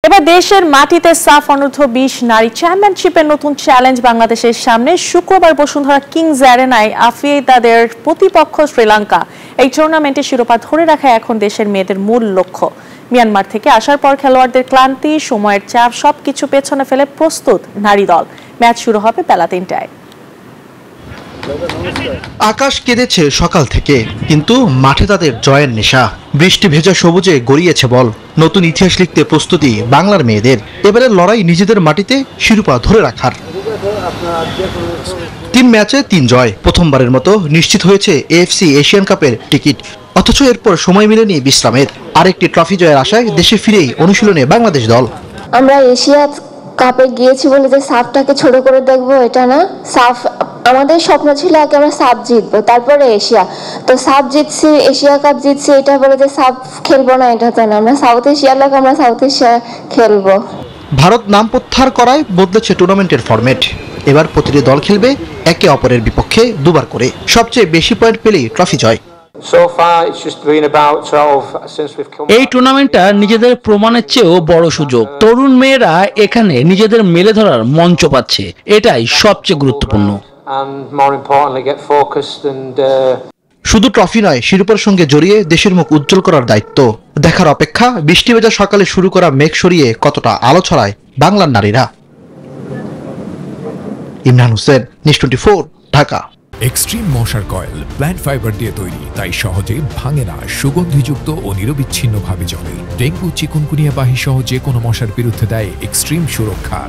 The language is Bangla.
এবার দেশের মাটিতে সাফ অনূর্ধ্ব-20 নারী চ্যাম্পিয়নশিপের নতুন চ্যালেঞ্জ বাংলাদেশের সামনে। শুক্রবার বসুন্ধরা কিংস অ্যারেনায় আফ্রিদিদের প্রতিপক্ষ শ্রীলঙ্কা। এই টুর্নামেন্টে শিরোপা ধরে রাখা এখন দেশের মেয়েদের মূল লক্ষ্য। মিয়ানমার থেকে আসার পর খেলোয়াড়দের ক্লান্তি, সময়ের চাপ সবকিছু পেছনে ফেলে প্রস্তুত নারী দল। ম্যাচ শুরু হবে বেলা 3টায়। আকাশ কেঁদেছে সকাল থেকে, কিন্তু মাঠে তাদের জয়ের নেশা। বৃষ্টি ভেজা সবুজে গড়িয়েছে বল। নতুন ইতিহাস লিখতে প্রস্তুতি বাংলার মেয়েদের। এবারে লড়াই নিজেদের মাটিতে শিরোপা ধরে রাখার। 3 ম্যাচে 3 জয়, প্রথমবারের মতো নিশ্চিত হয়েছে এএফসি এশিয়ান কাপের টিকিট। অথচ এরপর সময় মিলেনি বিশ্রামের। আরেকটি ট্রফি জয়ের আশায় দেশে ফিরেই অনুশীলনে বাংলাদেশ দল। আমরা এশিয়া কাপে গিয়েছি বলে যে সাফটাকে ছোট করে দেখবো এটা না। সাফ আমাদের স্বপ্ন ছিল আগে আমরা সাফ জিতবো, তারপরে এশিয়া। তো সাফ জিতছি, এশিয়া কাপ জিতছি, এটা বলে যে সাফ খেলবো না এটা তো না। আমরা সাউথ এশিয়ার লোক, আমরা সাউথ এশিয়া খেলবো। ভারত নাম প্রত্যাহার করায় বদলেছে টুর্নামেন্টের ফরম্যাট। এবার প্রতিটি দল খেলবে একে অপরের বিপক্ষে 2 বার করে। সবচেয়ে বেশি পয়েন্ট পেলেই ট্রফি জয়। এই টুর্নামেন্টটা নিজেদের প্রমাণের চেয়েও বড় সুযোগ। তরুণ মেয়েরা এখানে নিজেদের মেলে ধরার মঞ্চ পাচ্ছে, এটাই সবচেয়ে গুরুত্বপূর্ণ। শুধু ট্রফি নয়, শিরোপার সঙ্গে জড়িয়ে দেশের মুখ উজ্জ্বল করার দায়িত্ব। দেখার অপেক্ষা বৃষ্টি ভেজা সকালে শুরু করা মেঘ সরিয়ে কতটা আলো ছড়ায় বাংলার নারীরা। ইমরান হোসেন, নিউজ 24, ঢাকা। এক্সট্রিম মশার কয়েল প্ল্যান্ট ফাইবার দিয়ে তৈরি, তাই সহজে ভাঙে না, সুগন্ধিযুক্ত ও নিরবিচ্ছিন্নভাবে জ্বলে। ডেঙ্গু, চিকুনগুনিয়া বাহি সহ যে কোনো মশার বিরুদ্ধে দেয় এক্সট্রিম সুরক্ষা।